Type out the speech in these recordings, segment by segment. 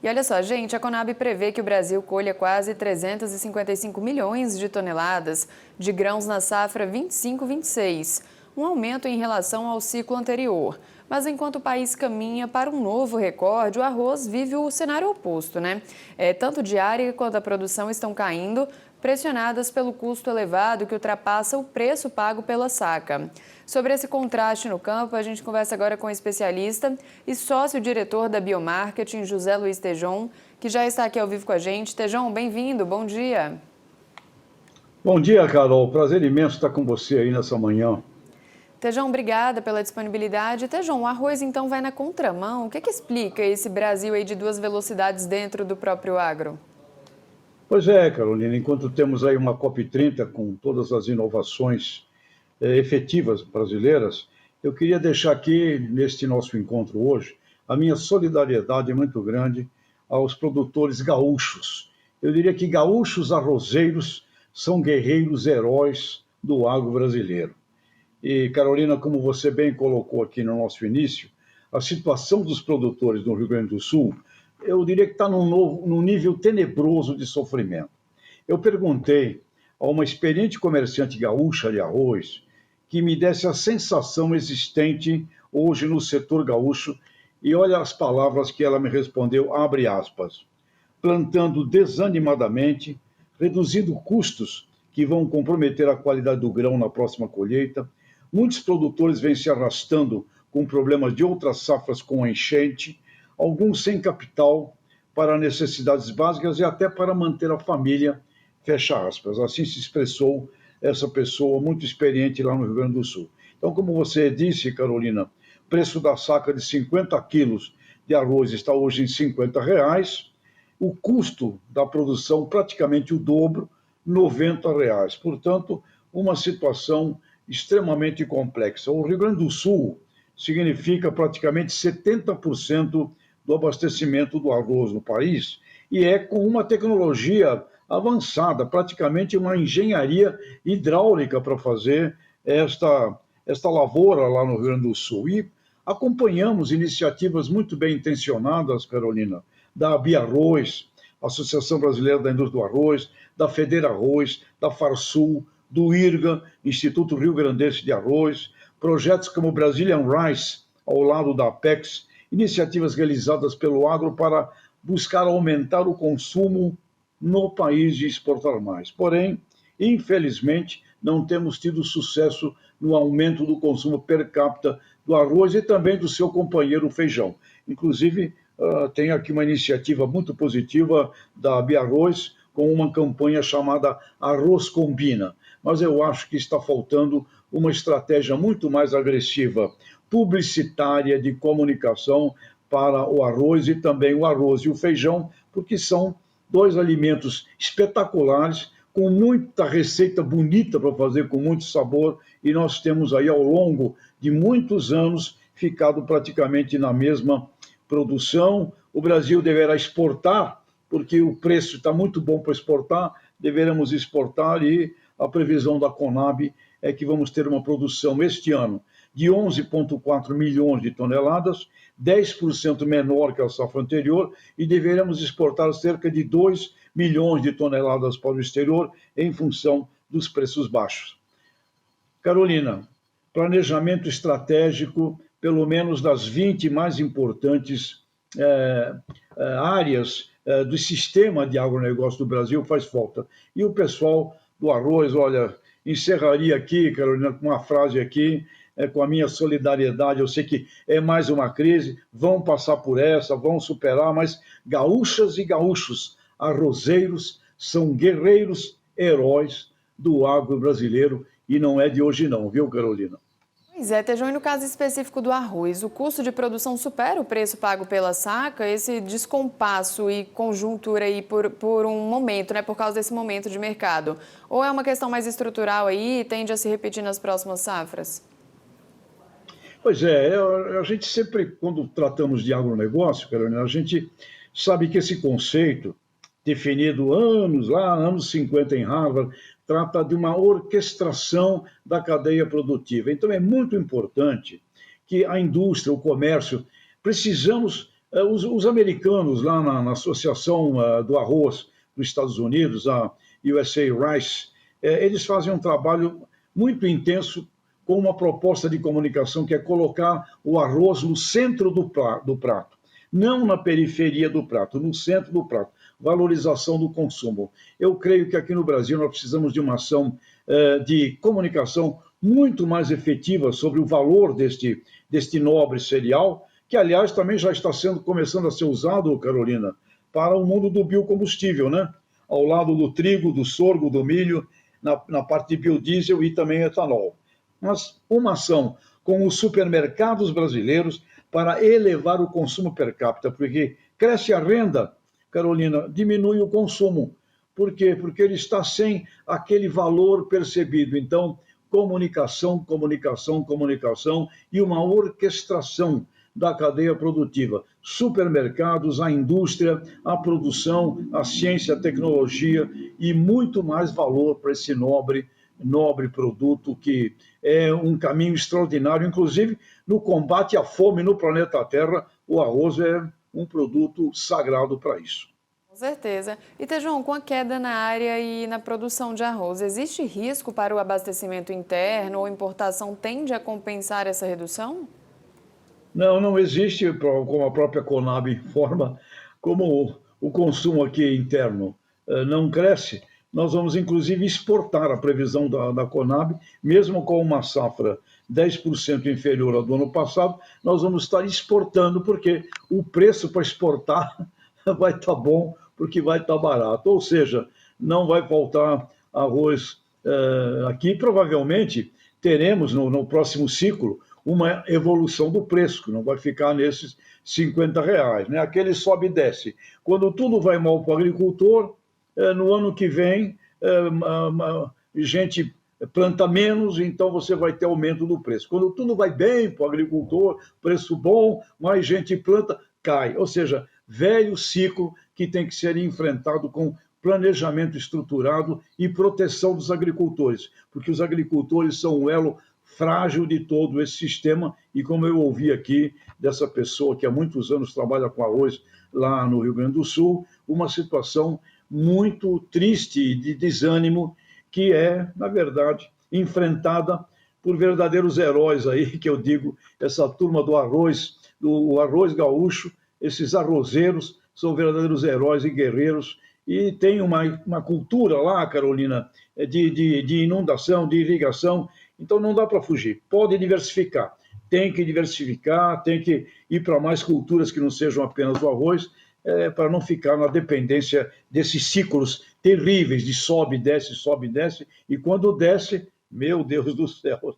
E olha só, gente, a Conab prevê que o Brasil colha quase 355 milhões de toneladas de grãos na safra 25-26, um aumento em relação ao ciclo anterior. Mas enquanto o país caminha para um novo recorde, o arroz vive o cenário oposto, né? Tanto diária quanto a produção estão caindo, pressionadas pelo custo elevado que ultrapassa o preço pago pela saca. Sobre esse contraste no campo, a gente conversa agora com o especialista e sócio-diretor da Biomarketing, José Luiz Tejon, que já está aqui ao vivo com a gente. Tejon, bem-vindo, bom dia. Bom dia, Carol. Prazer imenso estar com você aí nessa manhã. Tejon, obrigada pela disponibilidade. Tejon, o arroz então vai na contramão. O que explica esse Brasil aí de duas velocidades dentro do próprio agro? Pois é, Carolina, enquanto temos aí uma COP30 com todas as inovações efetivas brasileiras, eu queria deixar aqui, neste nosso encontro hoje, a minha solidariedade muito grande aos produtores gaúchos. Eu diria que gaúchos arrozeiros são guerreiros heróis do agro brasileiro. E, Carolina, como você bem colocou aqui no nosso início, a situação dos produtores no Rio Grande do Sul, eu diria que está num nível tenebroso de sofrimento. Eu perguntei a uma experiente comerciante gaúcha de arroz que me desse a sensação existente hoje no setor gaúcho, e olha as palavras que ela me respondeu, abre aspas, plantando desanimadamente, reduzindo custos que vão comprometer a qualidade do grão na próxima colheita. Muitos produtores vêm se arrastando com problemas de outras safras com enchente, alguns sem capital para necessidades básicas e até para manter a família, fecha aspas. Assim se expressou essa pessoa muito experiente lá no Rio Grande do Sul. Então, como você disse, Carolina, o preço da saca de 50 quilos de arroz está hoje em R$ 50, o custo da produção praticamente o dobro, R$ 90. Portanto, uma situação extremamente complexa. O Rio Grande do Sul significa praticamente 70% do abastecimento do arroz no país e é com uma tecnologia avançada, praticamente uma engenharia hidráulica para fazer esta lavoura lá no Rio Grande do Sul. E acompanhamos iniciativas muito bem intencionadas, Carolina, da Biarroz, Associação Brasileira da Indústria do Arroz, da Federa Arroz, da Farsul, do IRGA, Instituto Rio Grandense de Arroz, projetos como Brazilian Rice, ao lado da Apex, iniciativas realizadas pelo agro para buscar aumentar o consumo no país e exportar mais. Porém, infelizmente, não temos tido sucesso no aumento do consumo per capita do arroz e também do seu companheiro feijão. Inclusive, tem aqui uma iniciativa muito positiva da Biarroz com uma campanha chamada Arroz Combina. Mas eu acho que está faltando uma estratégia muito mais agressiva, publicitária, de comunicação para o arroz e também o arroz e o feijão, porque são dois alimentos espetaculares, com muita receita bonita para fazer, com muito sabor, e nós temos aí ao longo de muitos anos ficado praticamente na mesma produção. O Brasil deverá exportar, porque o preço está muito bom para exportar, deveremos exportar e a previsão da Conab é que vamos ter uma produção este ano de 11,4 milhões de toneladas, 10% menor que a safra anterior, e deveremos exportar cerca de 2 milhões de toneladas para o exterior em função dos preços baixos. Carolina, planejamento estratégico, pelo menos das 20 mais importantes áreas do sistema de agronegócio do Brasil faz falta. E o pessoal do arroz, olha, encerraria aqui, Carolina, com uma frase aqui, com a minha solidariedade, eu sei que é mais uma crise, vão passar por essa, vão superar, mas gaúchas e gaúchos, arrozeiros, são guerreiros, heróis do agro brasileiro, e não é de hoje não, viu, Carolina? Pois é, Tejon, e no caso específico do arroz, o custo de produção supera o preço pago pela saca? Esse descompasso e conjuntura aí por um momento, né, por causa desse momento de mercado? Ou é uma questão mais estrutural aí e tende a se repetir nas próximas safras? Pois é, a gente sempre, quando tratamos de agronegócio, Carolina, a gente sabe que esse conceito, definido anos 50 em Harvard, trata de uma orquestração da cadeia produtiva. Então é muito importante que a indústria, o comércio, precisamos Os americanos, lá na Associação do Arroz dos Estados Unidos, a USA Rice, eles fazem um trabalho muito intenso com uma proposta de comunicação que é colocar o arroz no centro do prato, não na periferia do prato, no centro do prato. Valorização do consumo. Eu creio que aqui no Brasil nós precisamos de uma ação de comunicação muito mais efetiva sobre o valor deste nobre cereal, que, aliás, também já está começando a ser usado, Carolina, para o mundo do biocombustível, né? Ao lado do trigo, do sorgo, do milho, na parte de biodiesel e também etanol. Mas uma ação com os supermercados brasileiros para elevar o consumo per capita, porque cresce a renda, Carolina, diminui o consumo. Por quê? Porque ele está sem aquele valor percebido. Então, comunicação, comunicação, comunicação e uma orquestração da cadeia produtiva. Supermercados, a indústria, a produção, a ciência, a tecnologia e muito mais valor para esse nobre produto que é um caminho extraordinário, inclusive no combate à fome no planeta Terra, o arroz é um produto sagrado para isso. Com certeza. E, Tejão, com a queda na área e na produção de arroz, existe risco para o abastecimento interno ou importação tende a compensar essa redução? Não, não existe, como a própria Conab informa, como o consumo aqui interno não cresce, nós vamos inclusive exportar a previsão da Conab, mesmo com uma safra 10% inferior ao do ano passado, nós vamos estar exportando, porque o preço para exportar vai estar bom, porque vai estar barato. Ou seja, não vai faltar arroz aqui. Provavelmente teremos no próximo ciclo uma evolução do preço, que não vai ficar nesses R$ 50, né? Aquele sobe e desce. Quando tudo vai mal para o agricultor, no ano que vem, gente planta menos, então você vai ter aumento do preço. Quando tudo vai bem para o agricultor, preço bom, mais gente planta, cai. Ou seja, velho ciclo que tem que ser enfrentado com planejamento estruturado e proteção dos agricultores, porque os agricultores são um elo frágil de todo esse sistema, e como eu ouvi aqui dessa pessoa que há muitos anos trabalha com arroz lá no Rio Grande do Sul, uma situação muito triste de desânimo, que é, na verdade, enfrentada por verdadeiros heróis aí, que eu digo, essa turma do arroz gaúcho, esses arrozeiros são verdadeiros heróis e guerreiros, e tem uma cultura lá, Carolina, de inundação, de irrigação, então não dá para fugir, pode diversificar, tem que diversificar, tem que ir para mais culturas que não sejam apenas o arroz, para não ficar na dependência desses ciclos terríveis de sobe, desce, e quando desce, meu Deus do céu.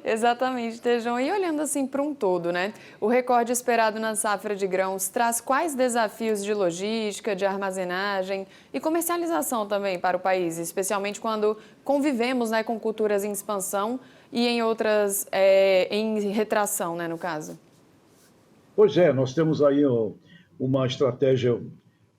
Exatamente, Tejão. E olhando assim para um todo, né? O recorde esperado na safra de grãos traz quais desafios de logística, de armazenagem e comercialização também para o país, especialmente quando convivemos, né, com culturas em expansão e em outras em retração, né, no caso? Pois é, nós temos aí uma estratégia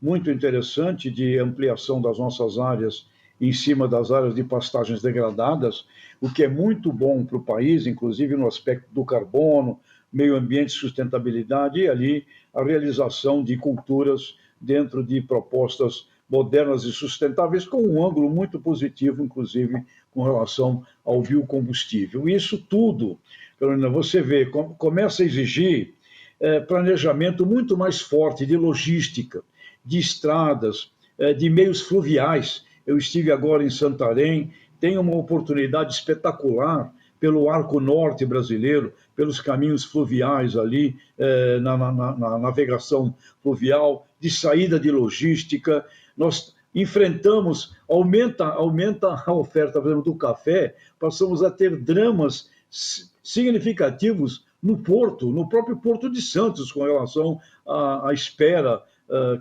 muito interessante de ampliação das nossas áreas em cima das áreas de pastagens degradadas, o que é muito bom para o país, inclusive no aspecto do carbono, meio ambiente, sustentabilidade, e ali a realização de culturas dentro de propostas modernas e sustentáveis, com um ângulo muito positivo, inclusive com relação ao biocombustível. E isso tudo, Carolina, você vê, começa a exigir planejamento muito mais forte de logística, de estradas, de meios fluviais. Eu estive agora em Santarém, tenho uma oportunidade espetacular pelo arco norte brasileiro, pelos caminhos fluviais ali, na navegação fluvial, de saída de logística. Nós enfrentamos, aumenta a oferta, por exemplo, do café, passamos a ter dramas significativos no porto, no próprio Porto de Santos, com relação à espera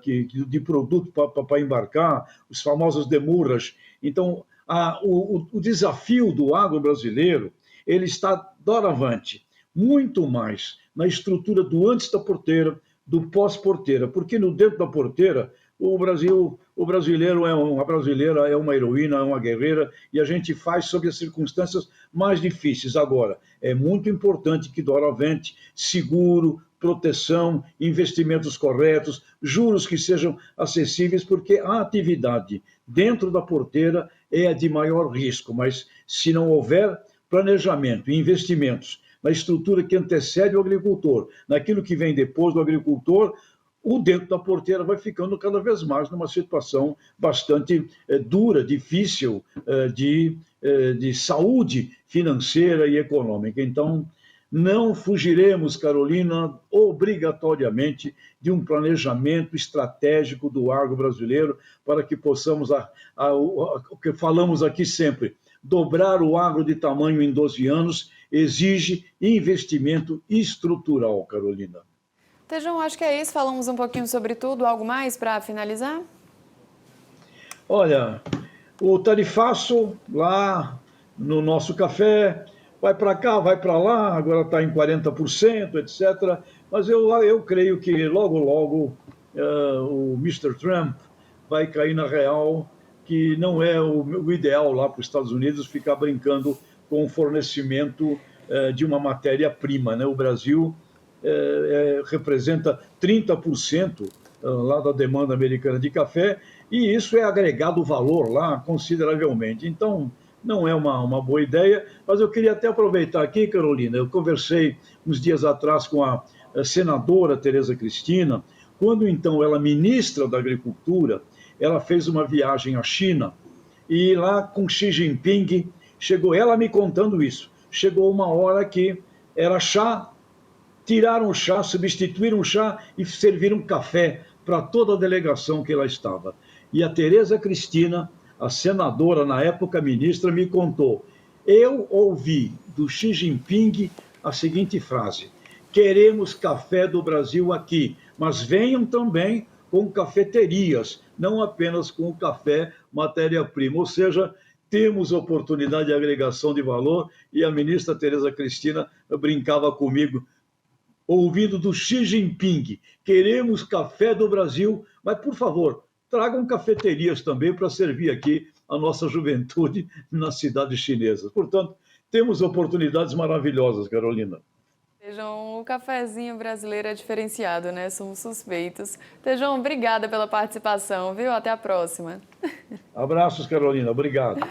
de produto para embarcar, os famosos demurras. Então, o desafio do agro brasileiro, ele está doravante, muito mais na estrutura do antes da porteira, do pós-porteira, porque no dentro da porteira, o Brasil o brasileiro a brasileira é uma heroína, é uma guerreira, e a gente faz sob as circunstâncias mais difíceis. Agora, é muito importante que doravante, seguro, proteção, investimentos corretos, juros que sejam acessíveis, porque a atividade dentro da porteira é a de maior risco, mas se não houver planejamento e investimentos na estrutura que antecede o agricultor, naquilo que vem depois do agricultor, o dentro da porteira vai ficando cada vez mais numa situação bastante dura, difícil de saúde financeira e econômica. Então, não fugiremos, Carolina, obrigatoriamente de um planejamento estratégico do agro brasileiro para que possamos, o que falamos aqui sempre, dobrar o agro de tamanho em 12 anos exige investimento estrutural, Carolina. Tejão, acho que é isso. Falamos um pouquinho sobre tudo. Algo mais para finalizar? Olha, o tarifaço lá no nosso café vai para cá, vai para lá, agora está em 40%, etc. Mas eu creio que logo, logo o Mr. Trump vai cair na real, que não é o ideal lá para os Estados Unidos ficar brincando com o fornecimento de uma matéria-prima, né? O Brasil representa 30% lá da demanda americana de café, e isso é agregado valor lá consideravelmente. Então, não é uma boa ideia, mas eu queria até aproveitar aqui, Carolina, eu conversei uns dias atrás com a senadora Tereza Cristina, quando então ela ministra da Agricultura, ela fez uma viagem à China, e lá com Xi Jinping, chegou ela me contando isso, chegou uma hora que era chá, tiraram o chá, substituíram o chá e serviram café para toda a delegação que lá estava. E a Tereza Cristina, a senadora, na época ministra, me contou: eu ouvi do Xi Jinping a seguinte frase: queremos café do Brasil aqui, mas venham também com cafeterias, não apenas com o café matéria-prima. Ou seja, temos oportunidade de agregação de valor, e a ministra Tereza Cristina brincava comigo, ouvido do Xi Jinping: queremos café do Brasil, mas, por favor, tragam cafeterias também para servir aqui a nossa juventude nas cidades chinesas. Portanto, temos oportunidades maravilhosas, Carolina. Tejão, o cafezinho brasileiro é diferenciado, né? Somos suspeitos. Tejão, obrigada pela participação, viu? Até a próxima. Abraços, Carolina. Obrigado.